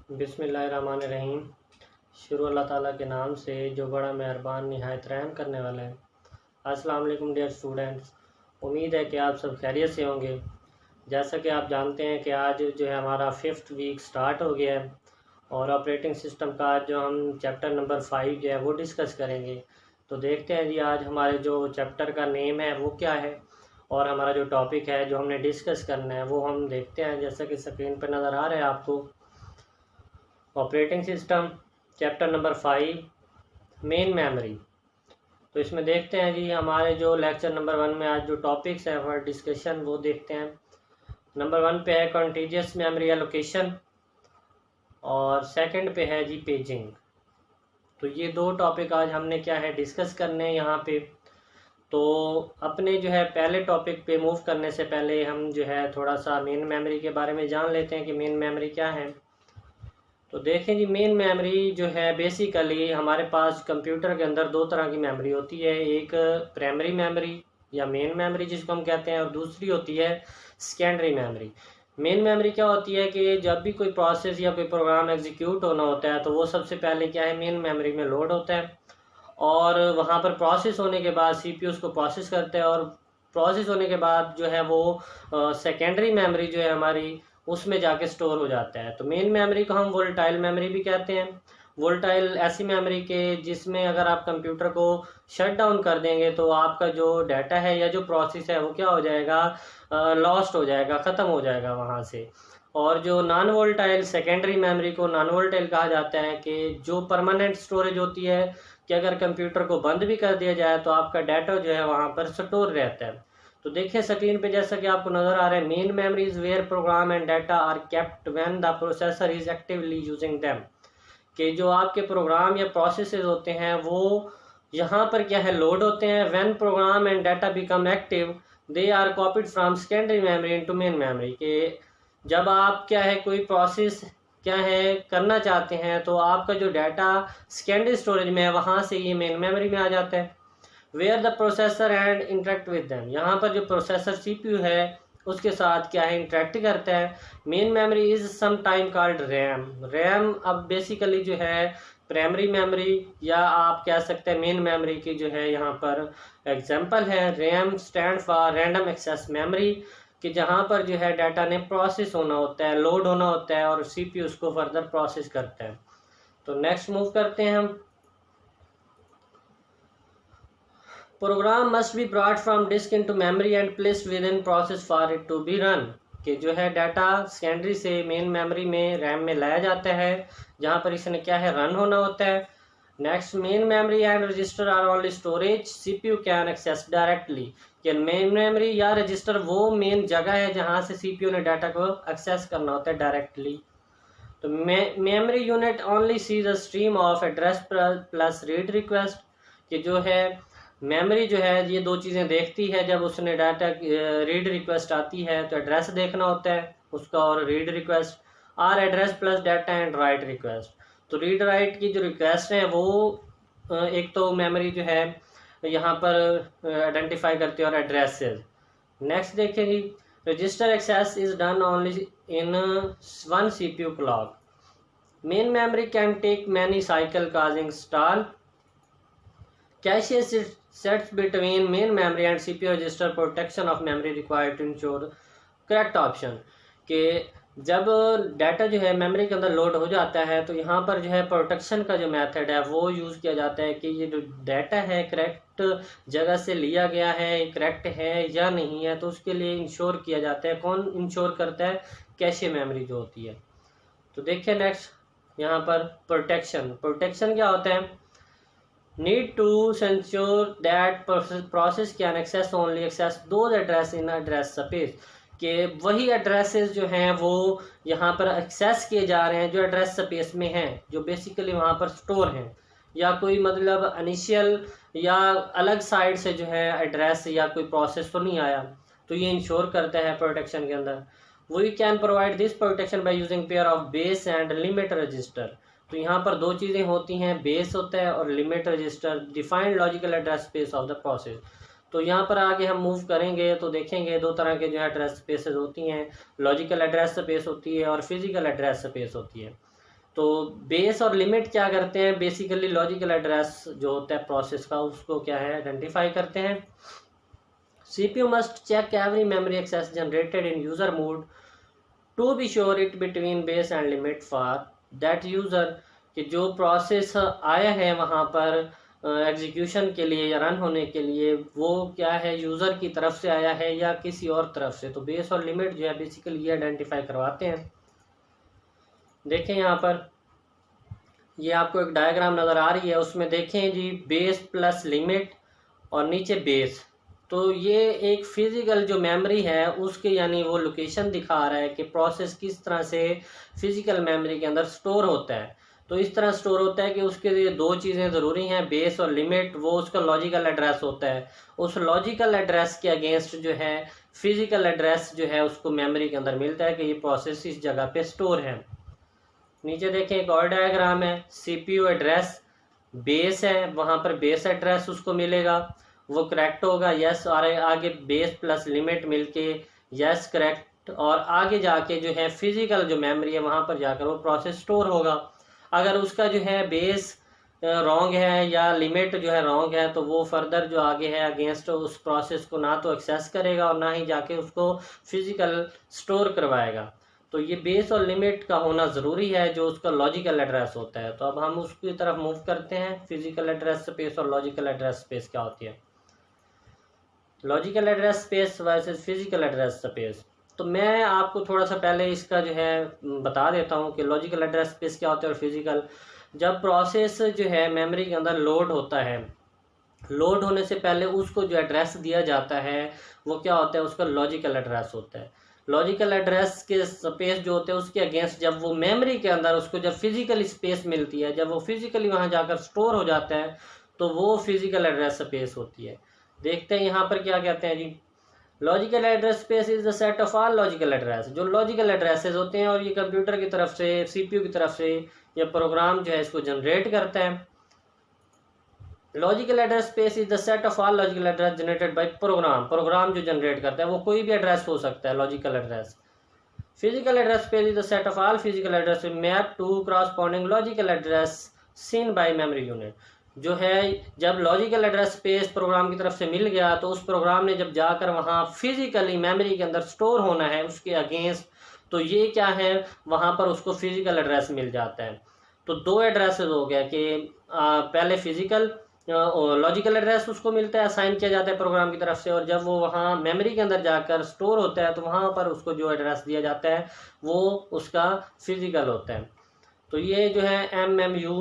बिस्मिल्लाहिर्रहमानिर्रहीम। शुरू अल्लाह ताला के नाम से जो बड़ा मेहरबान निहायत रहम करने वाला है। अस्सलाम वालेकुम डियर स्टूडेंट्स, उम्मीद है कि आप सब खैरियत से होंगे। जैसा कि आप जानते हैं कि आज जो है हमारा 5th वीक स्टार्ट हो गया है और ऑपरेटिंग सिस्टम का आज जो हम चैप्टर नंबर 5 जो है वो डिस्कस करेंगे। तो देखते हैं जी आज हमारे जो चैप्टर का नेम है वो क्या है और हमारा जो टॉपिक है जो हमने डिस्कस करना है वो हम देखते हैं। जैसा कि स्क्रीन पर नज़र आ रहा है आपको, operating system chapter number 5 main memory. तो इसमें देखते हैं जी हमारे जो लेक्चर नंबर 1 में आज जो टॉपिक्स हैं फॉर डिस्कशन वो देखते हैं। नंबर 1 पे है कॉन्टीजियस मेमोरी एलोकेशन और सेकंड पे है जी पेजिंग। तो ये दो टॉपिक आज हमने क्या है डिस्कस करने हैं यहाँ पे। तो अपने जो है पहले टॉपिक पे मूव करने से पहले हम जो है थोड़ा सा मेन मेमोरी के बारे में जान लेते हैं कि मेन मेमोरी क्या है। तो देखें जी मेन मेमोरी जो है बेसिकली हमारे पास कंप्यूटर के अंदर दो तरह की मेमोरी होती है। एक प्राइमरी मेमोरी या मेन मेमोरी जिसको हम कहते हैं और दूसरी होती है सेकेंडरी मेमोरी। मेन मेमोरी क्या होती है कि जब भी कोई प्रोसेस या कोई प्रोग्राम एग्जीक्यूट होना होता है तो वो सबसे पहले क्या है मेन मेमोरी में लोड होता है और वहाँ पर प्रोसेस होने के बाद सीपीयू उसको प्रोसेस करता है और प्रोसेस होने के बाद जो है वो सेकेंडरी मेमोरी जो है हमारी उसमें जाके स्टोर हो जाता है। तो मेन मेमोरी को हम वोलेटाइल मेमोरी भी कहते हैं। वोलेटाइल ऐसी मेमोरी के जिसमें अगर आप कंप्यूटर को शट डाउन कर देंगे तो आपका जो डाटा है या जो प्रोसेस है वो क्या हो जाएगा, लॉस्ट हो जाएगा, ख़त्म हो जाएगा वहाँ से। और जो नॉन वोलेटाइल सेकेंडरी मेमोरी को नॉन वोलेटाइल कहा जाता है कि जो परमानेंट स्टोरेज होती है कि अगर कंप्यूटर को बंद भी कर दिया जाए तो आपका डाटा जो है वहाँ पर स्टोर रहता है। तो देखिए स्क्रीन पे जैसा कि आपको नजर आ रहा है, main memory is where program and data are kept when the processor is actively using them. कि जो आपके प्रोग्राम या प्रोसेसेस होते हैं वो यहाँ पर क्या है लोड होते हैं। When program and data become active they are copied from secondary memory into main memory. के जब आप क्या है कोई प्रोसेस क्या है करना चाहते हैं तो आपका जो डाटा सेकेंडरी स्टोरेज में है वहाँ से ये मेन मेमोरी में आ जाता है। Where the processor and interact with them, यहाँ पर जो प्रोसेसर सीपीयू है उसके साथ क्या है इंटरेक्ट करता है। Main memory is some time called RAM. RAM अब बेसिकली जो है प्राइमरी मेमोरी या आप कह सकते हैं मेन मेमोरी की जो है यहाँ पर एग्जांपल है। RAM stand for random access memory कि जहाँ पर जो है डाटा ने प्रोसेस होना होता है, लोड होना होता है और सीपीयू उसको फर्दर प्रोसेस करता है। तो नेक्स्ट मूव करते हैं हम। Program must be brought from disk into memory and placed within process for it to be run. कि जो है डाटा सेकेंडरी से मेन मेमोरी में रैम में लाया जाता है जहाँ पर इसने क्या है रन होना होता है। Next, main memory and register are only storage CPU can access directly. कि मेन मेमोरी या रजिस्टर वो मेन जगह है जहाँ से सीपीयू ने डाटा को एक्सेस करना होता है डायरेक्टली। तो memory unit only sees a stream of address plus read request. कि जो है मेमोरी जो है ये दो चीज़ें देखती है। जब उसने डाटा रीड रिक्वेस्ट आती है तो एड्रेस देखना होता है उसका और read request are address plus data and write request. तो रीड राइट की जो रिक्वेस्ट है वो एक तो मेमोरी जो है यहाँ पर आइडेंटिफाई करती है और एड्रेसेस। नेक्स्ट देखेंगे, register access is done only in one CPU clock. Main memory can take many cycle causing stall. Cache sets between main memory and CPU register protection of memory required to ensure correct option। कि जब data जो है memory के अंदर load हो जाता है तो यहाँ पर जो है प्रोटेक्शन का जो मेथड है वो यूज़ किया जाता है कि ये जो डाटा है करेक्ट जगह से लिया गया है, करेक्ट है या नहीं है, तो उसके लिए इंश्योर किया जाता है। कौन इंश्योर करता है? कैशे मेमोरी जो होती है। तो देखिए नेक्स्ट यहाँ पर प्रोटेक्शन क्या होता है? need to ensure that process can only access those address in address space। कि वही एड्रेसेस जो हैं वो यहाँ पर एक्सेस किए जा रहे हैं जो एड्रेस स्पेस में हैं, जो बेसिकली वहाँ पर स्टोर हैं, या कोई मतलब इनिशियल या अलग साइड से जो है एड्रेस या कोई प्रोसेस तो नहीं आया। तो ये इंश्योर करता है प्रोटेक्शन के अंदर। We can provide this protection by using pair of base and limit register. तो यहाँ पर दो चीज़ें होती हैं, बेस होता है और limit register, defined logical address space of the process. तो यहाँ पर आगे हम मूव करेंगे तो देखेंगे दो तरह के जो है एड्रेस स्पेसेस होती हैं, लॉजिकल एड्रेस स्पेस होती है और फिजिकल एड्रेस स्पेस होती है। तो बेस और लिमिट क्या करते हैं, बेसिकली लॉजिकल एड्रेस जो होता है प्रोसेस का उसको क्या है आइडेंटिफाई करते हैं। CPU must check every memory access generated in user mode to be sure it between base and limit for that user, कि जो प्रोसेस आया है वहाँ पर एग्जीक्यूशन के लिए या रन होने के लिए वो क्या है यूज़र की तरफ से आया है या किसी और तरफ से। तो बेस और लिमिट जो है बेसिकली ये आइडेंटिफाई करवाते हैं। देखें यहाँ पर ये आपको एक डायग्राम नज़र आ रही है, उसमें देखें जी बेस प्लस लिमिट और नीचे बेस। तो ये एक फिज़िकल जो मेमोरी है उसके यानी वो लोकेशन दिखा रहा है कि प्रोसेस किस तरह से फिज़िकल मेमोरी के अंदर स्टोर होता है। तो इस तरह स्टोर होता है कि उसके लिए दो चीज़ें ज़रूरी हैं, बेस और लिमिट। वो उसका लॉजिकल एड्रेस होता है, उस लॉजिकल एड्रेस के अगेंस्ट जो है फिज़िकल एड्रेस जो है उसको मेमोरी के अंदर मिलता है कि ये प्रोसेस इस जगह पे स्टोर है। नीचे देखें एक और डायग्राम है, CPU एड्रेस बेस है, वहाँ पर बेस एड्रेस उसको मिलेगा, वो करेक्ट होगा यस, और आगे बेस प्लस लिमिट मिलके यस करेक्ट, और आगे जाके जो है फिजिकल जो मेमोरी है वहाँ पर जाकर वो प्रोसेस स्टोर होगा। अगर उसका जो है बेस रॉन्ग है या लिमिट जो है रॉन्ग है तो वो फर्दर जो आगे है अगेंस्ट उस प्रोसेस को ना तो एक्सेस करेगा और ना ही जाके उसको फिजिकल स्टोर करवाएगा। तो ये बेस और लिमिट का होना ज़रूरी है जो उसका लॉजिकल एड्रेस होता है। तो अब हम उसकी तरफ मूव करते हैं, फिजिकल एड्रेस स्पेस और लॉजिकल एड्रेस स्पेस क्या होती है। Logical address space versus physical address space. तो मैं आपको थोड़ा सा पहले इसका जो है बता देता हूँ कि लॉजिकल एड्रेस स्पेस क्या होता है और फिजिकल। जब प्रोसेस जो है मेमोरी के अंदर लोड होता है, लोड होने से पहले उसको जो एड्रेस दिया जाता है वो क्या होता है, उसका लॉजिकल एड्रेस होता है। लॉजिकल एड्रेस के स्पेस जो होते हैं उसके अगेंस्ट जब वो मेमोरी के अंदर उसको जब फिजिकल स्पेस मिलती है, जब वो फिजिकली वहाँ जाकर स्टोर हो जाता है तो वो फिजिकल एड्रेस स्पेस होती है। देखते हैं यहाँ पर क्या कहते हैं जी। Logical address space is the set of all logical address. जो लॉजिकल एड्रेसेस होते हैं और ये कंप्यूटर की तरफ से CPU की तरफ से ये प्रोग्राम जो है इसको जनरेट करता है। Logical address space is the set of all logical address generated by program. Program जो जनरेट करता है वो कोई भी एड्रेस हो सकता है logical address. Physical address space is the set of all physical address map to corresponding logical address seen by memory unit. जो है जब लॉजिकल एड्रेस स्पेस प्रोग्राम की तरफ से मिल गया तो उस प्रोग्राम ने जब जाकर वहाँ फिजिकली मेमोरी के अंदर स्टोर होना है उसके अगेंस्ट, तो ये क्या है वहाँ पर उसको फिजिकल एड्रेस मिल जाता है। तो दो एड्रेसेस हो गया कि पहले फिजिकल लॉजिकल एड्रेस उसको मिलता है, असाइन किया जाता है प्रोग्राम की तरफ से, और जब वो वहाँ मेमोरी के अंदर जाकर स्टोर होता है तो वहाँ पर उसको जो एड्रेस दिया जाता है वो उसका फिजिकल होता है। तो ये जो है MMU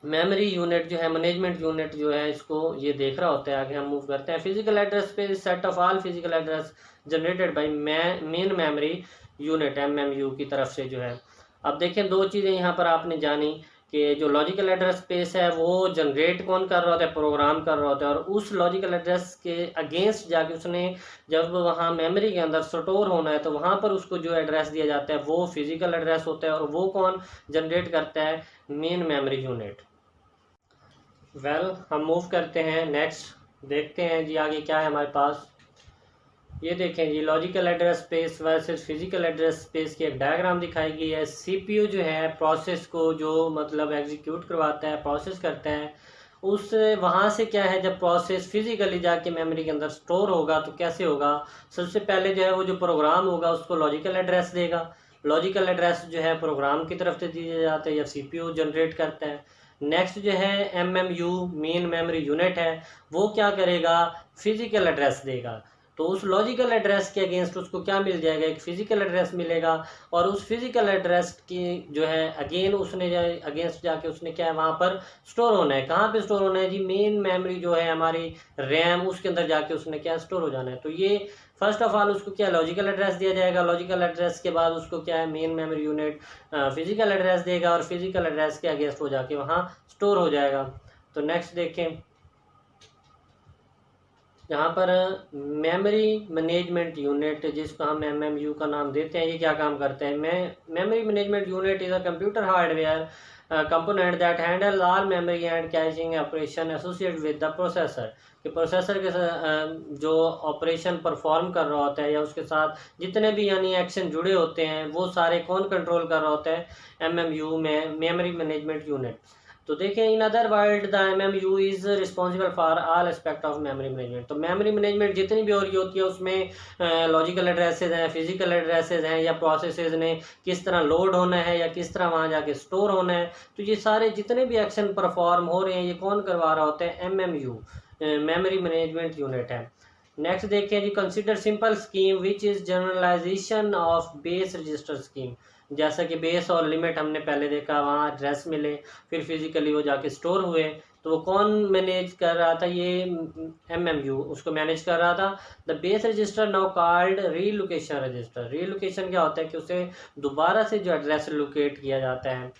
मेमोरी यूनिट जो है मैनेजमेंट यूनिट जो है इसको ये देख रहा होता है। आगे हम मूव करते हैं। फिजिकल एड्रेस पे set of all physical address generated bye main memory unit MMU की तरफ से जो है। अब देखें दो चीज़ें यहाँ पर आपने जानी कि जो लॉजिकल एड्रेस स्पेस है वो जनरेट कौन कर रहा होता है, प्रोग्राम कर रहा होता है, और उस लॉजिकल एड्रेस के अगेंस्ट जाके उसने जब वहाँ मेमोरी के अंदर स्टोर होना है तो वहाँ पर उसको जो एड्रेस दिया जाता है वो फिजिकल एड्रेस होता है, और वो कौन जनरेट करता है, मेन मेमोरी यूनिट। हम मूव करते हैं नेक्स्ट, देखते हैं जी आगे क्या है हमारे पास। ये देखें जी logical address space versus physical address space की एक डायग्राम दिखाई गई है। CPU जो है प्रोसेस को जो मतलब एग्जीक्यूट करवाता है, प्रोसेस करता है, उस वहाँ से क्या है जब प्रोसेस फिजिकली जाके मेमोरी के अंदर स्टोर होगा तो कैसे होगा। सबसे पहले जो है वो जो प्रोग्राम होगा उसको लॉजिकल एड्रेस देगा। लॉजिकल एड्रेस जो है प्रोग्राम की तरफ से दिया जाता है या CPU जनरेट करता है। नेक्स्ट जो है MMU मेन मेमोरी यूनिट है वो क्या करेगा, फिजिकल एड्रेस देगा। तो उस लॉजिकल एड्रेस के अगेंस्ट उसको क्या मिल जाएगा, एक फिजिकल एड्रेस मिलेगा, और उस फिजिकल एड्रेस की जो है अगेन उसने अगेंस्ट जाके उसने क्या है वहाँ पर स्टोर होना है। कहाँ पे स्टोर होना है जी, मेन मेमोरी जो है हमारी रैम उसके अंदर जाके उसने क्या स्टोर हो जाना है। तो ये फर्स्ट ऑफ ऑल उसको क्या लॉजिकल एड्रेस दिया जाएगा। लॉजिकल एड्रेस के बाद उसको क्या है main memory unit physical address देगा, और फिजिकल एड्रेस के अगेंस्ट हो जाके वहाँ स्टोर हो जाएगा। तो नेक्स्ट देखें, जहाँ पर मेमोरी मैनेजमेंट यूनिट, जिसको हम एमएमयू का नाम देते हैं, ये क्या काम करते हैं? Memory management unit is a computer hardware component that handles all memory and caching operation associated with the processor। कि प्रोसेसर के जो ऑपरेशन परफॉर्म कर रहा होता है या उसके साथ जितने भी यानी एक्शन जुड़े होते हैं वो सारे कौन कंट्रोल कर रहा होता है? एमएमयू में, मेमोरी मैनेजमेंट यूनिट। तो देखें, in other word the MMU is responsible for all aspect of memory management. तो मेमोरी मैनेजमेंट जितनी भी हो रही होती है उसमें लॉजिकल एड्रेसेस हैं, फिजिकल एड्रेसेस हैं, या प्रोसेसेस ने किस तरह लोड होना है या किस तरह वहाँ जाके स्टोर होना है, तो ये सारे जितने भी एक्शन परफॉर्म हो रहे हैं ये कौन करवा रहा होता है? एमएमयू, मेमोरी मैनेजमेंट यूनिट है। नेक्स्ट देखें जी, consider simple scheme which is generalization of base register scheme. जैसा कि बेस और लिमिट हमने पहले देखा, वहाँ एड्रेस मिले, फिर फिजिकली वो जाके स्टोर हुए, तो वो कौन मैनेज कर रहा था? ये एमएमयू उसको मैनेज कर रहा था। The base register now called relocation register. Relocation क्या होता है? कि उसे दोबारा से जो एड्रेस लोकेट किया जाता है।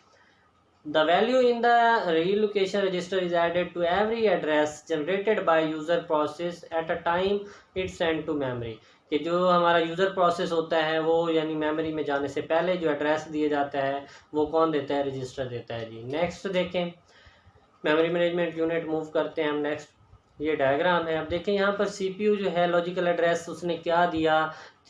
The value in the relocation register is added to every address generated by user process at a time it's sent to memory। कि जो हमारा यूज़र प्रोसेस होता है वो यानी मेमोरी में जाने से पहले जो एड्रेस दिया जाता है वो कौन देता है? रजिस्टर देता है जी। नेक्स्ट देखें, मेमोरी मैनेजमेंट यूनिट मूव करते हैं हम नेक्स्ट। ये डायग्राम है। अब देखें यहाँ पर सीपीयू जो है लॉजिकल एड्रेस उसने क्या दिया?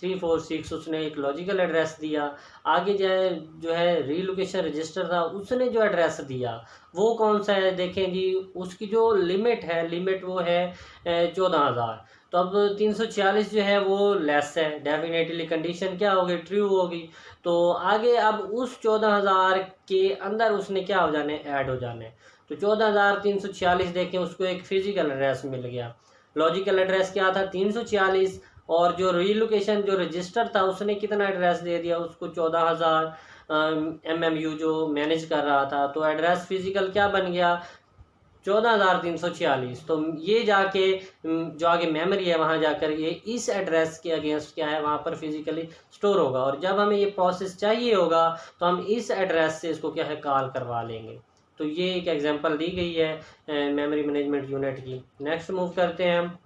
346 उसने एक लॉजिकल एड्रेस दिया। आगे जो है रीलोकेशन रजिस्टर था, उसने जो एड्रेस दिया वो कौन सा है? देखें जी, उसकी जो लिमिट है, लिमिट वो है 14,000। तो अब 346 जो है वो लेस है, डेफिनेटली कंडीशन क्या होगी? ट्रू होगी। तो आगे अब उस 14,000 के अंदर उसने क्या हो जाने? ऐड हो जाने। तो 14,346 देखें, उसको एक फिजिकल एड्रेस मिल गया। लॉजिकल एड्रेस क्या था? 346, और जो रीलोकेशन जो रजिस्टर था उसने कितना एड्रेस दे दिया? उसको 14,000 एमएमयू जो मैनेज कर रहा था। तो एड्रेस फिजिकल क्या बन गया? 14,346। तो ये जाके जो आगे मेमोरी है वहाँ जाकर ये इस एड्रेस के अगेंस्ट क्या है? वहाँ पर फिजिकली स्टोर होगा, और जब हमें ये प्रोसेस चाहिए होगा तो हम इस एड्रेस से इसको क्या है? कॉल करवा लेंगे। तो ये एक एग्जांपल दी गई है मेमोरी मैनेजमेंट यूनिट की। नेक्स्ट मूव करते हैं हम,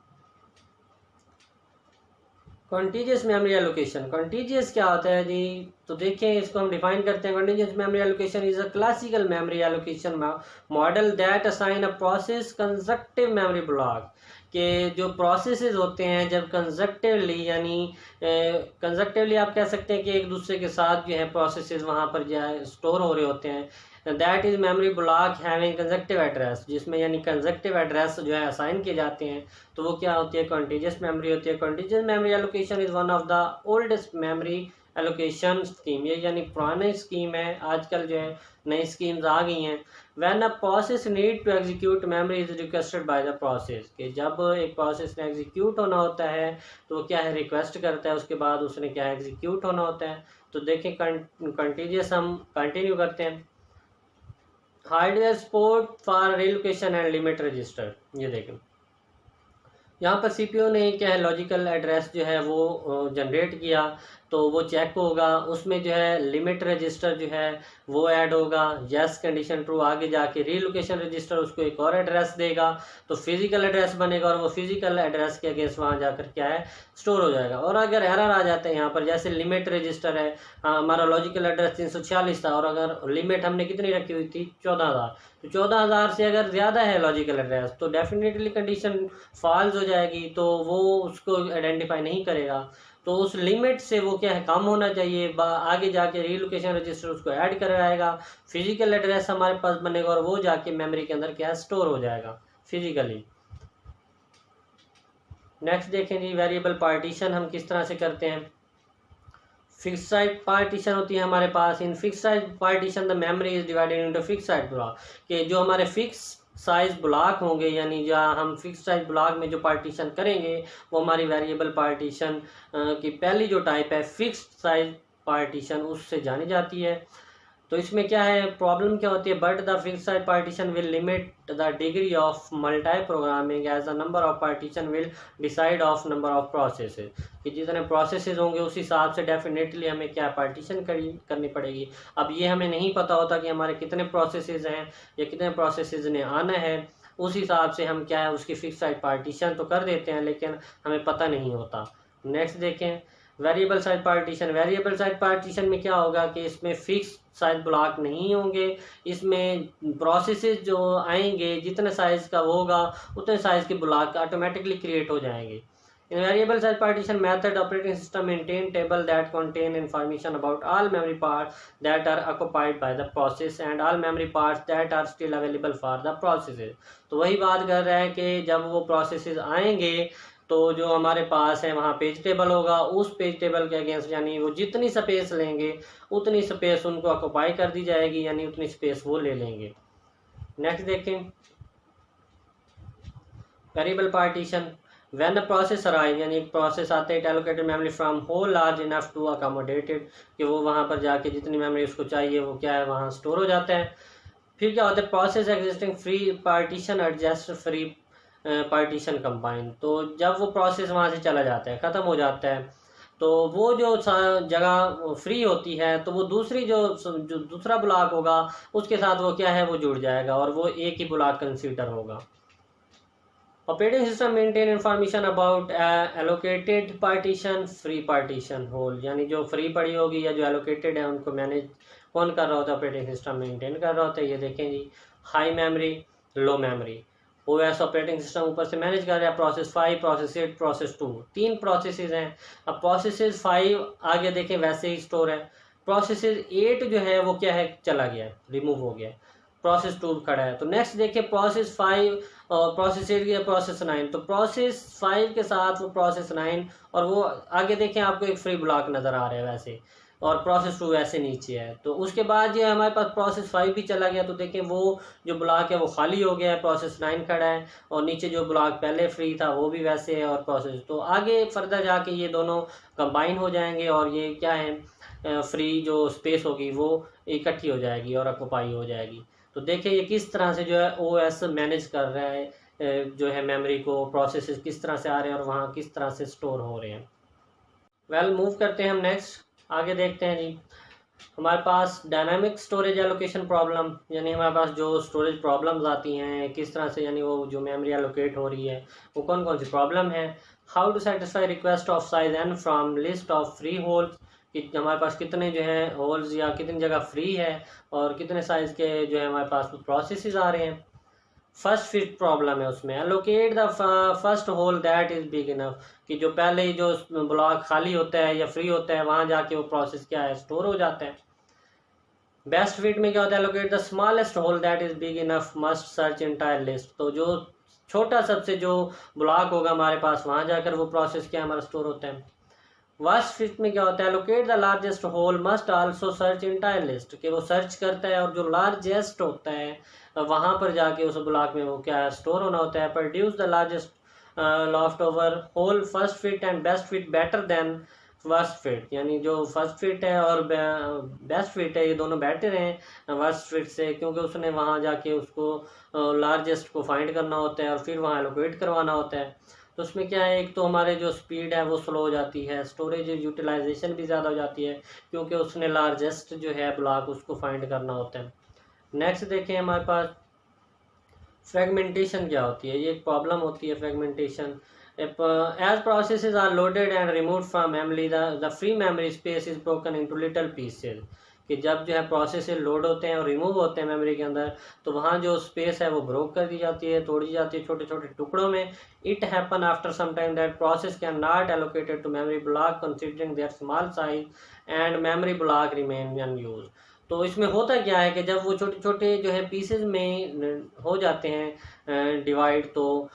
कॉन्टीजियस मेमोरी एलोकेशन। कॉन्टीजियस क्या होता है जी? तो देखें, इसको हम डिफाइन करते हैं। Contiguous memory allocation is a classical memory allocation model that assign a process consecutive memory block. के जो प्रोसेसेस होते हैं जब कंसेक्टिवली, यानी कंसेक्टिवली आप कह सकते हैं कि एक दूसरे के साथ जो है प्रोसेसेस वहाँ पर जो है स्टोर हो रहे होते हैं, that is memory block having consecutive address, जिसमें यानी कंसेक्टिव एड्रेस जो है असाइन किए जाते हैं, तो वो क्या होती है? कॉन्टीजियस मेमोरी होती है। Contiguous memory allocation is one of the oldest memory allocation scheme. ये यानी पुरानी स्कीम है, आजकल जो है नई स्कीम्स आ गई हैं। When a process need to execute memory is requested by the process, कि जब एक प्रोसेस ने एग्जीक्यूट होना होता है तो वो क्या है? रिक्वेस्ट करता है, उसके बाद उसने क्या है? एग्जीक्यूट होना होता है। तो देखें, कंटीजियस हम कंटिन्यू करते हैं। Hardware support for relocation and limit register. ये देखें, यहाँ पर सीपीयू ने क्या है? लॉजिकल एड्रेस जो है वो जनरेट किया, तो वो चेक होगा, उसमें जो है लिमिट रजिस्टर जो है वो ऐड होगा। Yes condition true. आगे जाके रीलोकेशन रजिस्टर उसको एक और एड्रेस देगा, तो फिजिकल एड्रेस बनेगा, और वो फिजिकल एड्रेस के अगेंस्ट वहाँ जाकर क्या है? स्टोर हो जाएगा। और अगर एरर आ जाता है यहाँ पर, जैसे लिमिट रजिस्टर है, हमारा लॉजिकल एड्रेस 346 था और अगर लिमिट हमने कितनी रखी हुई थी? 14,000। तो 14,000 से अगर ज़्यादा है लॉजिकल एड्रेस तो डेफिनेटली कंडीशन फॉल्स हो जाएगी, तो वो उसको आइडेंटिफाई नहीं करेगा। तो उस लिमिट से वो क्या है? कम होना चाहिए। आगे जाके रीलोकेशन रजिस्टर उसको ऐड कराएगा, फिजिकल एड्रेस हमारे पास बनेगा, और वो जाके मेमोरी के अंदर क्या? स्टोर हो जाएगा फिजिकली। नेक्स्ट देखें जी, वेरिएबल पार्टीशन हम किस तरह से करते हैं। फिक्स साइड पार्टीशन होती है हमारे पास। In fix size partition the memory is divided into fix size block, कि जो हमारे फिक्स साइज ब्लॉक होंगे, यानी जहाँ हम फिक्स साइज ब्लॉक में जो पार्टीशन करेंगे वो हमारी वेरिएबल पार्टीशन की पहली जो टाइप है फिक्स्ड साइज पार्टीशन, उससे जानी जाती है। तो इसमें क्या है? प्रॉब्लम क्या होती है? But the fixed size partition will limit the degree of multi programming as the number of partition will decide of number of processes, कि जितने प्रोसेसेस होंगे उस हिसाब से डेफिनेटली हमें क्या पार्टीशन करनी पड़ेगी। अब ये हमें नहीं पता होता कि हमारे कितने प्रोसेसेस हैं या कितने प्रोसेसेस ने आना है, उस हिसाब से हम क्या है उसकी फिक्स साइज पार्टीशन तो कर देते हैं, लेकिन हमें पता नहीं होता। नेक्स्ट देखें variable size partition. Variable size partition में क्या होगा कि इसमें फिक्स साइज ब्लॉक नहीं होंगे, इसमें प्रोसेसेस जो आएंगे जितने साइज का होगा उतने साइज के ब्लॉक ऑटोमेटिकली क्रिएट हो जाएंगे। In variable size partition method, operating system maintain table that contain information about all memory parts that are occupied by the process and all memory parts that are still available for the processes। तो वही बात कर रहा है कि जब वो processes आएंगे तो जो हमारे पास है वहाँ पेज टेबल होगा, उस पेज टेबल के अगेंस्ट यानी वो जितनी स्पेस लेंगे उतनी स्पेस उनको ऑक्युपाई कर दी जाएगी, यानी उतनी स्पेस वो ले लेंगे। नेक्स्ट देखें variable partition. When the process arrive यानी एक प्रोसेस आते है allocated memory from whole large enough to accommodate it, कि वो वहाँ पर जाके जितनी मेमोरी उसको चाहिए वो क्या है वहाँ स्टोर हो जाता है। फिर क्या होता है process existing free partition adjust free partition combine. तो जब वो प्रोसेस वहाँ से चला जाता है ख़त्म हो जाता है तो वो जो जगह फ्री होती है तो वो दूसरी जो दूसरा ब्लॉक होगा उसके साथ वो क्या है वो जुड़ जाएगा और वो एक ही ब्लॉक कंसीडर होगा। Operating system maintain information about allocated partition free partition hole, यानी जो फ्री पड़ी होगी या जो एलोकेटेड है उनको मैनेज कौन कर रहा होता है ऑपरेटिंग सिस्टम मेंटेन कर रहा होता है। ये देखें जी हाई मेमोरी लो मेमोरी ओएस ऑपरेटिंग सिस्टम ऊपर से मैनेज कर रहा है। प्रोसेस 5 प्रोसेस 8 प्रोसेस 2 तीन प्रोसेसेस हैं। अब प्रोसेस 5 आगे देखें वैसे ही स्टोर है, प्रोसेस 8 जो है वो क्या है चला गया रिमूव हो गया, प्रोसेस 2 खड़ा है। तो नेक्स्ट देखिए प्रोसेस 5 और प्रोसेस 8 या प्रोसेस 9, तो प्रोसेस 5 के साथ वो प्रोसेस 9 और वो आगे देखें आपको एक फ्री ब्लॉक नज़र आ रहा है वैसे, और प्रोसेस 2 वैसे नीचे है। तो उसके बाद जो हमारे पास प्रोसेस 5 भी चला गया तो देखें वो जो ब्लॉक है वो खाली हो गया है, प्रोसेस 9 खड़ा है और नीचे जो ब्लॉक पहले फ्री था वो भी वैसे है और प्रोसेस, तो आगे फर्दर जाके ये दोनों कंबाइन हो जाएंगे और ये क्या है फ्री जो स्पेस होगी वो इकट्ठी हो जाएगी और ऑक्युपाई हो जाएगी। तो देखिए ये किस तरह से जो है ओएस मैनेज कर रहा है जो है मेमोरी को, प्रोसेसेस किस तरह से आ रहे हैं और वहाँ किस तरह से स्टोर हो रहे हैं। वेल मूव करते हैं हम नेक्स्ट आगे देखते हैं जी। हमारे पास डायनामिक स्टोरेज एलोकेशन प्रॉब्लम, यानी हमारे पास जो स्टोरेज प्रॉब्लम्स आती हैं किस तरह से यानी वो जो मेमोरी एलोकेट हो रही है वो कौन कौन सी प्रॉब्लम है। How to satisfy request of size n from list of free holes, कि हमारे पास कितने जो है होल्स या कितनी जगह फ्री है और कितने साइज़ के जो है हमारे पास प्रोसेसेस आ रहे हैं। फर्स्ट फिट प्रॉब्लम है उसमें allocate the first hole that is big enough, कि जो पहले ही जो ब्लॉक खाली होता है या फ्री होता है वहाँ जाके वो प्रोसेस क्या है स्टोर हो जाता है। बेस्ट फिट में क्या होता है allocate the smallest hole that is big enough must search entire list, तो जो छोटा सबसे जो ब्लॉक होगा हमारे पास वहाँ जाकर वो प्रोसेस क्या हमारा स्टोर होता है। वर्स्ट फिट में क्या होता है allocate the largest hole must also search entire list, कि वो सर्च करता है और जो लार्जेस्ट होता है वहाँ पर जाके उस ब्लॉक में वो क्या स्टोर होना होता है। Produce the largest leftover hole first fit and best fit better than worst fit, यानी जो फर्स्ट फिट है और बेस्ट फिट है ये दोनों बेटर हैं वर्स्ट फिट से, क्योंकि उसने वहाँ जाके उसको लार्जेस्ट को फाइंड करना होता है और फिर वहाँ एलोकेट करवाना होता है। तो उसमें क्या है एक तो हमारे जो स्पीड है वो स्लो हो जाती है, स्टोरेज यूटिलाइजेशन भी ज़्यादा हो जाती है क्योंकि उसने लार्जेस्ट जो है ब्लॉक उसको फाइंड करना होता है। नेक्स्ट देखें हमारे पास फ्रेगमेंटेशन क्या होती है, ये एक प्रॉब्लम होती है fragmentation. As processes are loaded and removed from memory the free memory space is broken into little pieces, कि जब जो है प्रोसेस लोड होते हैं और रिमूव होते हैं मेमोरी के अंदर तो वहाँ जो स्पेस है वो ब्रोक कर दी जाती है, तोड़ी जाती है छोटे छोटे टुकड़ों में। It happen after some time that process can not allocated to memory block considering their small size and memory block remain unused. तो इसमें होता क्या है कि जब वो छोटे छोटे जो है पीसेज में हो जाते हैं डिवाइड, तो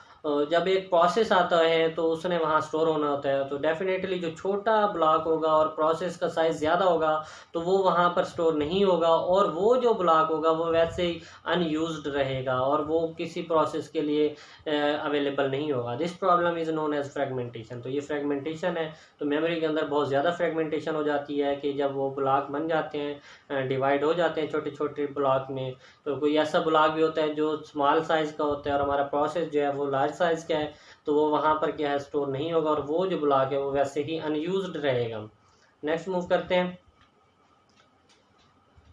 जब एक प्रोसेस आता है तो उसने वहाँ स्टोर होना होता है, तो डेफिनेटली जो छोटा ब्लॉक होगा और प्रोसेस का साइज़ ज़्यादा होगा तो वो वहाँ पर स्टोर नहीं होगा और वो जो ब्लॉक होगा वो वैसे ही अनयूज्ड रहेगा और वो किसी प्रोसेस के लिए अवेलेबल नहीं होगा। This problem is known as fragmentation. तो ये फ्रेगमेंटेशन है, तो मेमोरी के अंदर बहुत ज़्यादा फ्रेगमेंटेशन हो जाती है कि जब वो ब्लॉक बन जाते हैं डिवाइड हो जाते हैं छोटे छोटे ब्लॉक में, तो कोई ऐसा ब्लॉक भी होता है जो स्मॉल साइज़ का होता है और हमारा प्रोसेस जो है वो लार्ज साइज़ का है, तो वो वहाँ पर क्या है स्टोर नहीं होगा और वो जो ब्लॉक है वो वैसे ही अनयूज्ड रहेगा। नेक्स्ट मूव करते हैं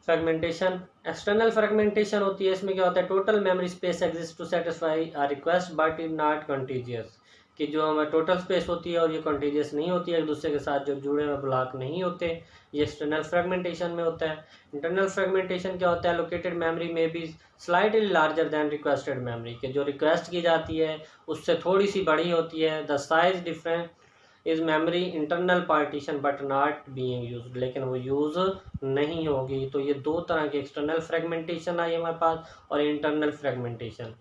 फ्रेगमेंटेशन, एक्सटर्नल फ्रेगमेंटेशन होती है, इसमें क्या होता है, total memory space exist to satisfy a request but is not contiguous, कि जो हमारी टोटल स्पेस होती है और ये कंटीजियस नहीं होती है, एक दूसरे के साथ जो जुड़े हुए ब्लॉक नहीं होते, ये एक्सटर्नल फ्रेगमेंटेशन में होता है। इंटरनल फ्रेगमेंटेशन क्या होता है, लोकेटेड मेमोरी में भी slightly larger than requested memory, के जो रिक्वेस्ट की जाती है उससे थोड़ी सी बड़ी होती है। The size different is memory internal partition but not being used, लेकिन वो यूज़ नहीं होगी। तो ये दो तरह की एक्सटर्नल फ्रेगमेंटेशन आई हमारे पास और इंटरनल फ्रेगमेंटेशन।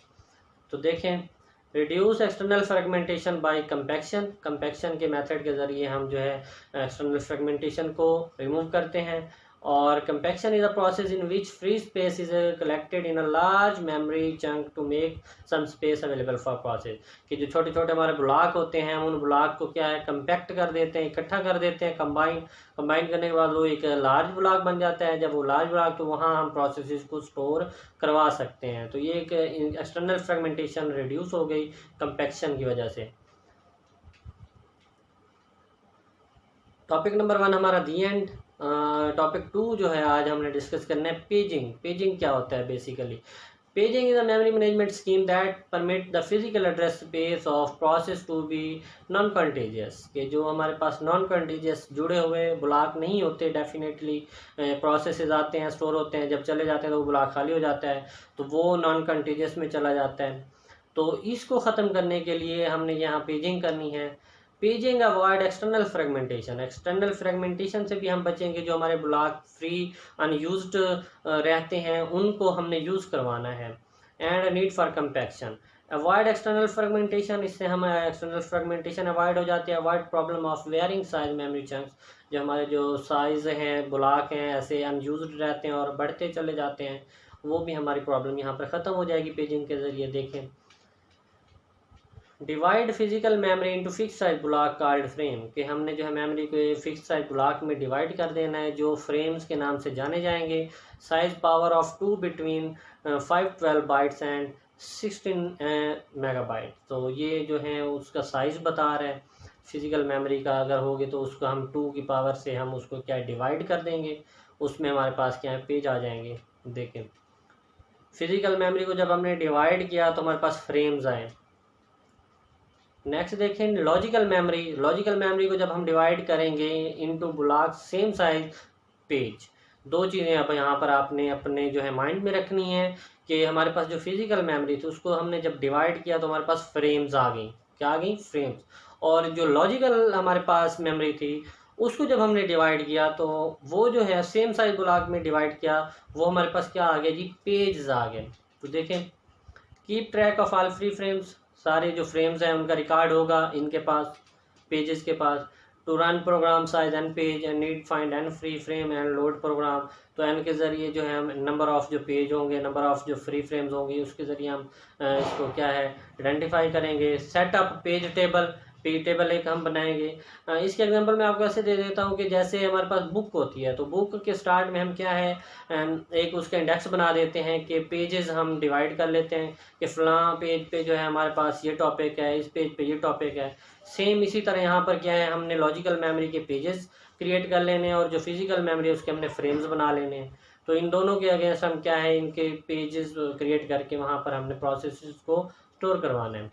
तो देखें, reduce external fragmentation by compaction, compaction के मेथड के ज़रिए हम जो है एक्सटर्नल फ्रेगमेंटेशन को रिमूव करते हैं। और compaction is a process in which free space is collected in a large memory chunk to make some space available for process, कि जो छोटे छोटे हमारे ब्लॉक होते हैं हम उन ब्लॉक को क्या है कंपैक्ट कर देते हैं, इकट्ठा कर देते हैं, कंबाइन करने के बाद वो एक लार्ज ब्लॉक बन जाता है। जब वो लार्ज ब्लॉक, तो वहाँ हम प्रोसेसेस को स्टोर करवा सकते हैं। तो ये एक एक्सटर्नल फ्रेगमेंटेशन रिड्यूस हो गई कंपैक्शन की वजह से। टॉपिक नंबर 1 हमारा दी एंड। टॉपिक 2 जो है आज हमने डिस्कस करना है पेजिंग। पेजिंग क्या होता है basically, paging is a memory management scheme that permit the physical address space of process to be non contiguous, कि जो हमारे पास नॉन कंटीजियस जुड़े हुए ब्लॉक नहीं होते, डेफिनेटली प्रोसेसेस आते हैं, स्टोर होते हैं, जब चले जाते हैं तो वो ब्लॉक खाली हो जाता है, तो वो नॉन कंटीजियस में चला जाता है। तो इसको ख़त्म करने के लिए हमने यहाँ पेजिंग करनी है। Paging avoid external fragmentation, external fragmentation से भी हम बचेंगे, जो हमारे ब्लॉक फ्री अनयूज्ड रहते हैं उनको हमने यूज़ करवाना है। And need for compaction, avoid external fragmentation, इससे हम एक्सटर्नल फ्रेगमेंटेशन अवॉइड हो जाती है। Avoid problem of wearing size memory chunks, जो हमारे जो साइज़ हैं ब्लॉक हैं ऐसे अनयूज्ड रहते हैं और बढ़ते चले जाते हैं, वो भी हमारी प्रॉब्लम यहाँ पर ख़त्म हो जाएगी पेजिंग के ज़रिए। देखें, divide physical memory into fix size block called frame, कि हमने जो है मेमोरी को फिक्स साइज ब्लॉक में डिवाइड कर देना है, जो फ्रेम्स के नाम से जाने जाएंगे। Size power of 2 between 512 bytes and 16 megabyte, तो ये जो है उसका साइज़ बता रहा है। फिजिकल मेमोरी का अगर होगी तो उसको हम 2 की पावर से हम उसको क्या डिवाइड कर देंगे, उसमें हमारे पास क्या है पेज आ जाएंगे। देखें, फिजिकल मेमोरी को जब हमने डिवाइड किया तो हमारे पास फ्रेम्स आए। नेक्स्ट देखें, लॉजिकल मेमोरी, लॉजिकल मेमोरी को जब हम डिवाइड करेंगे into block same size page, दो चीज़ें अब यहाँ पर आपने अपने जो है माइंड में रखनी है कि हमारे पास जो फिजिकल मेमोरी थी उसको हमने जब डिवाइड किया तो हमारे पास फ्रेम्स आ गई, क्या आ गई, फ्रेम्स। और जो लॉजिकल हमारे पास मेमोरी थी उसको जब हमने डिवाइड किया तो वो जो है सेम साइज ब्लॉक में डिवाइड किया, वो हमारे पास क्या आ गया जी, पेज आ गए। तो देखें, keep track of all free frames, सारे जो फ्रेम्स हैं उनका रिकॉर्ड होगा इनके पास, पेजेस के पास। To run program size n page and need find n free frame and load program, तो एन के ज़रिए जो है हम नंबर ऑफ़ जो पेज होंगे, नंबर ऑफ़ जो फ्री फ्रेम्स होंगे, उसके ज़रिए हम इसको क्या है आइडेंटिफाई करेंगे। Setup page table, page table एक हम बनाएंगे। इसके एग्जांपल मैं आपको ऐसे दे देता हूँ कि जैसे हमारे पास बुक होती है, तो बुक के स्टार्ट में हम क्या है एक उसका इंडेक्स बना देते हैं कि पेजेस हम डिवाइड कर लेते हैं कि फ़लाँ पेज पे जो है हमारे पास ये टॉपिक है, इस पेज पे ये टॉपिक है। सेम इसी तरह यहाँ पर क्या है, हमने लॉजिकल मेमोरी के पेजेस क्रिएट कर लेने हैं और जो फिजिकल मेमोरी है उसके हमने फ्रेम्स बना लेने हैं। तो इन दोनों के अगेंस्ट हम क्या है, इनके पेजेस क्रिएट करके वहाँ पर हमने प्रोसेसेस को स्टोर करवाना है।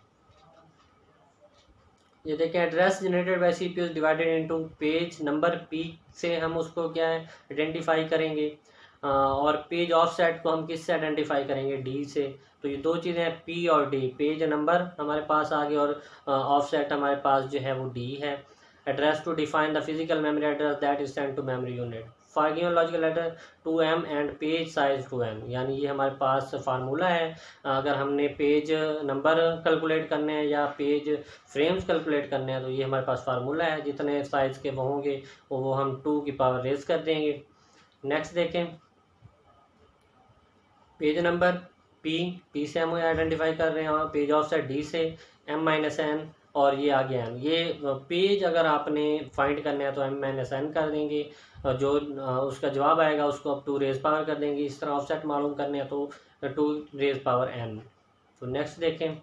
ये देखें, address generated bye CPU divided into page number, P से हम उसको क्या है आइडेंटिफाई करेंगे। और पेज ऑफसेट को हम किससे आइडेंटिफाई करेंगे, डी से। तो ये दो चीज़ें हैं, पी और डी, पेज नंबर हमारे पास आ गए और ऑफसेट हमारे पास जो है वो डी है। Address to define the physical memory address that is sent to memory unit, for given logical address 2M and page size 2M, यानी ये हमारे पास फार्मूला है। अगर हमने पेज नंबर कैलकुलेट करने हैं या पेज फ्रेम्स कैलकुलेट करने हैं तो ये हमारे पास फार्मूला है, जितने साइज़ के वो होंगे वो हम 2 की पावर रेज कर देंगे। नेक्स्ट देखें, पेज नंबर पी से हम आइडेंटिफाई कर रहे हैं, पेज ऑफसेट डी से, M-N और ये आ गया ये पेज अगर आपने फाइंड करना है तो M-N कर देंगे, जो उसका जवाब आएगा उसको आप 2 रेज पावर कर देंगे। इस तरह ऑफसेट मालूम करने हैं तो 2 रेज पावर N। तो नेक्स्ट देखें,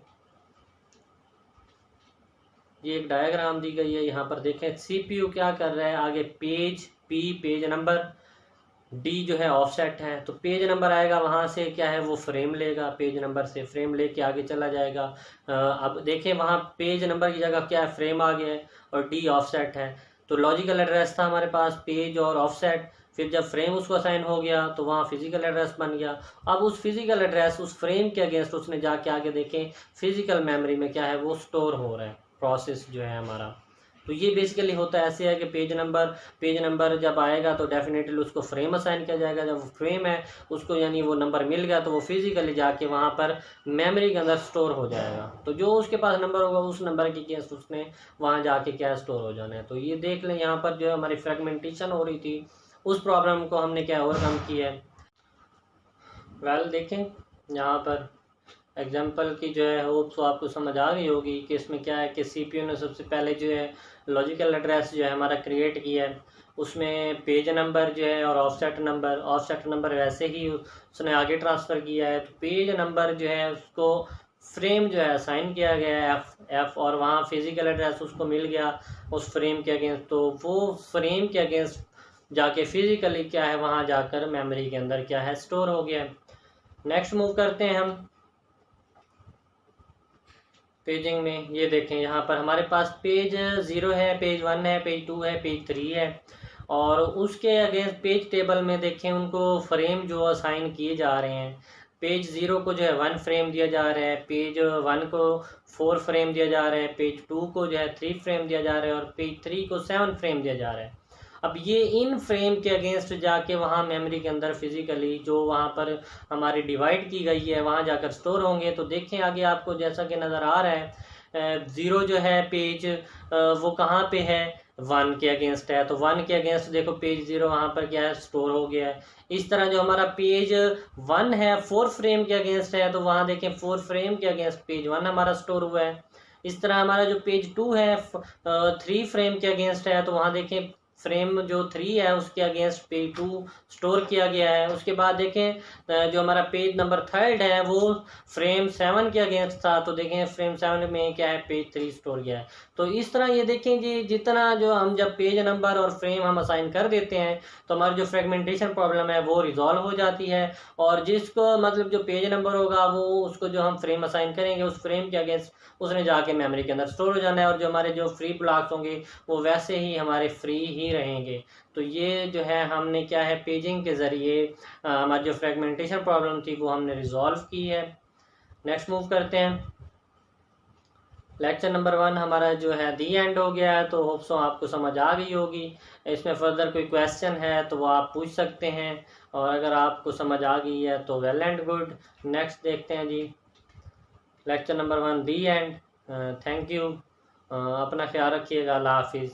ये एक डायग्राम दी गई है, यहाँ पर देखें सीपीयू क्या कर रहा है, आगे पेज नंबर डी जो है ऑफसेट है, तो पेज नंबर आएगा वहाँ से क्या है वो फ्रेम लेगा, पेज नंबर से फ्रेम लेके आगे चला जाएगा। अब देखें वहाँ पेज नंबर की जगह क्या है फ्रेम आ गया है और डी ऑफसेट है। तो लॉजिकल एड्रेस था हमारे पास पेज और ऑफसेट, फिर जब फ्रेम उसको असाइन हो गया तो वहाँ फिजिकल एड्रेस बन गया। अब उस फिजिकल एड्रेस उस फ्रेम के अगेंस्ट उसने जाके आगे देखें फिजिकल मेमोरी में क्या है वो स्टोर हो रहा है, प्रोसेस जो है हमारा। तो ये बेसिकली होता है ऐसे है कि पेज नंबर जब आएगा तो डेफिनेटली उसको फ्रेम असाइन किया जाएगा। जब फ्रेम है उसको यानी वो नंबर मिल गया तो वो फिजिकली जाके वहाँ पर मेमोरी के अंदर स्टोर हो जाएगा। तो जो उसके पास नंबर होगा उस नंबर की केस उसने वहाँ जाके क्या स्टोर हो जाना है। तो ये देख लें यहाँ पर जो हमारी फ्रेगमेंटेशन हो रही थी उस प्रॉब्लम को हमने क्या ओवरकम किया है। वेल देखें यहाँ पर एग्जाम्पल की जो है होप तो आपको समझ आ गई होगी कि इसमें क्या है कि सीपीयू ने सबसे पहले जो है लॉजिकल एड्रेस जो है हमारा क्रिएट किया है, उसमें पेज नंबर जो है और ऑफसेट नंबर वैसे ही उसने आगे ट्रांसफ़र किया है। तो पेज नंबर जो है उसको फ्रेम जो है असाइन किया गया है एफ और वहाँ फिजिकल एड्रेस उसको मिल गया उस फ्रेम के अगेंस्ट, तो वो फ्रेम के अगेंस्ट जाके फिजिकली क्या है वहाँ जाकर मेमोरी के अंदर क्या है स्टोर हो गया है। नेक्स्ट मूव करते हैं हम पेजिंग में। ये देखें यहाँ पर हमारे पास पेज 0 है, पेज 1 है, पेज 2 है, पेज 3 है और उसके अगेंस्ट पेज टेबल में देखें उनको फ्रेम जो असाइन किए जा रहे हैं। पेज 0 को जो है 1 फ्रेम दिया जा रहा है, पेज 1 को 4 फ्रेम दिया जा रहा है, पेज 2 को जो है 3 फ्रेम दिया जा रहा है और पेज 3 को 7 फ्रेम दिया जा रहा है। अब ये इन फ्रेम के अगेंस्ट जाके वहाँ मेमोरी के अंदर फिजिकली जो वहाँ पर हमारी डिवाइड की गई है वहाँ जाकर स्टोर होंगे। तो देखें आगे आपको जैसा कि नज़र आ रहा है 0 जो है पेज वो कहाँ पे है 1 के अगेंस्ट है, तो 1 के अगेंस्ट देखो पेज 0 वहाँ पर क्या है स्टोर हो गया है। इस तरह जो हमारा पेज 1 है 4 फ्रेम के अगेंस्ट है, तो वहाँ देखें 4 फ्रेम के अगेंस्ट पेज 1 हमारा स्टोर हुआ है। इस तरह हमारा जो पेज 2 है 3 फ्रेम के अगेंस्ट है, तो वहाँ देखें फ्रेम जो 3 है उसके अगेंस्ट पेज 2 स्टोर किया गया है। उसके बाद देखें जो हमारा पेज नंबर 3 है वो फ्रेम 7 के अगेंस्ट था, तो देखें फ्रेम 7 में क्या है पेज 3 स्टोर किया है। तो इस तरह ये देखें जी जितना जो हम जब पेज नंबर और फ्रेम हम असाइन कर देते हैं तो हमारी जो फ्रेगमेंटेशन प्रॉब्लम है वो रिजॉल्व हो जाती है और जिसको मतलब जो पेज नंबर होगा वो उसको जो हम फ्रेम असाइन करेंगे उस फ्रेम के अगेंस्ट उसने जाके मेमोरी के अंदर स्टोर हो जाना है और जो हमारे जो फ्री ब्लॉक्स होंगे वो वैसे ही हमारे फ्री ही रहेंगे। तो ये जो है हमने क्या है पेजिंग के ज़रिए हमारी जो फ्रेगमेंटेशन प्रॉब्लम थी वो हमने रिजॉल्व की है। नेक्स्ट मूव करते हैं। लेक्चर नंबर 1 हमारा जो है दी एंड हो गया है, तो होप सो आपको समझ आ गई होगी। इसमें फर्दर कोई क्वेश्चन है तो वो आप पूछ सकते हैं और अगर आपको समझ आ गई है तो वेल एंड गुड। नेक्स्ट देखते हैं जी lecture number 1 the end. Thank you, अपना ख्याल रखिएगा, अल्लाह हाफिज़।